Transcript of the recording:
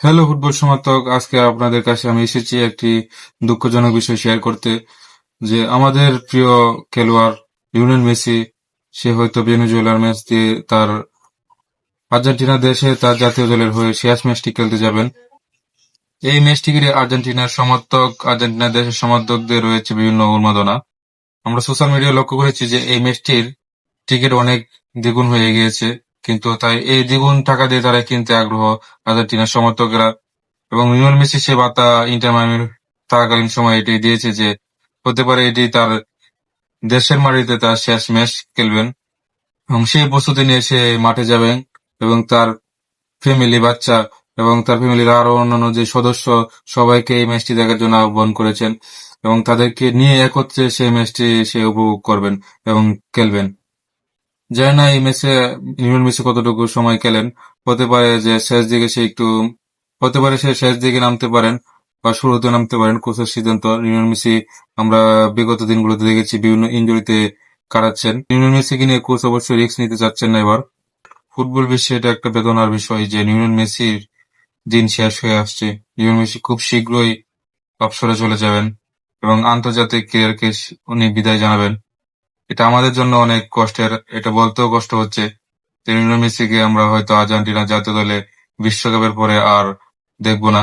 Hello football সমর্থক, আজকে আপনাদের কাছে আমি এসেছি একটি দুঃখজনক বিষয় শেয়ার করতে যে আমাদের প্রিয় খেলোয়াড় লিওনেল মেসি সে হয়তো ভেনেজুয়েলার ম্যাচ দিয়ে তার আর্জেন্টিনা দেশে তার জাতীয় দলের হয়ে শেষ ম্যাচটি খেলতে যাবেন। এই ম্যাচটি ঘিরে আর্জেন্টিনা দেশের সমর্থকদের রয়েছে বিভিন্ন উন্মাদনা। আমরা সোশ্যাল মিডিয়ায় লক্ষ্য করেছি যে এই ম্যাচটির টিকিট অনেক দ্বিগুণ হয়ে গিয়েছে, কিন্তু তাই এই দ্বিগুণ টাকা দিয়ে তারা কিনতে আগ্রহ আর্জেন্টিনার সমর্থকরা। এবং লিওনেল মেসি সে বার্তা ইন্টার মায়ামির থাকাকালীন সময় এটি দিয়েছে যে হতে পারে এটি তার দেশের মাটিতে তার শেষ ম্যাচ খেলবেন, এবং সেই প্রস্তুতি নিয়ে সে মাঠে যাবেন এবং তার ফ্যামিলি, বাচ্চা এবং তার ফ্যামিলির আরো অন্যান্য যে সদস্য সবাইকে এই ম্যাচটি দেখার জন্য আহ্বান করেছেন এবং তাদেরকে নিয়ে একত্রে সেই ম্যাচটি সে উপভোগ করবেন এবং খেলবেন। জানি না এই ম্যাচে লিওনেল মেসি কতটুকু সময় খেলেন। হতে পারে যে শেষ দিকে সে একটু হতে পারে সে শেষ দিকে নামতে পারেন বা শুরুতে নামতে পারেন, কোচের সিদ্ধান্ত। লিওনেল মেসি আমরা বিগত দিনগুলোতে দেখেছি বিভিন্ন ইনজুরিতে কাটাচ্ছেন। লিওনেল মেসিকে নিয়ে কোচ অবশ্যই রিস্ক নিতে চাচ্ছেন না এবার। ফুটবল বিশ্বে এটা একটা বেদনার বিষয় যে লিওনেল মেসির দিন শেষ হয়ে আসছে। লিওনেল মেসি খুব শীঘ্রই অবসরে চলে যাবেন এবং আন্তর্জাতিক ক্যারিয়ারকে উনি বিদায় জানাবেন। এটা আমাদের জন্য অনেক কষ্টের, এটা বলতেও কষ্ট হচ্ছে যে লিওনেল মেসিকে আমরা হয়তো আর্জেন্টিনা জাতীয় দলে বিশ্বকাপের পরে আর দেখবো না।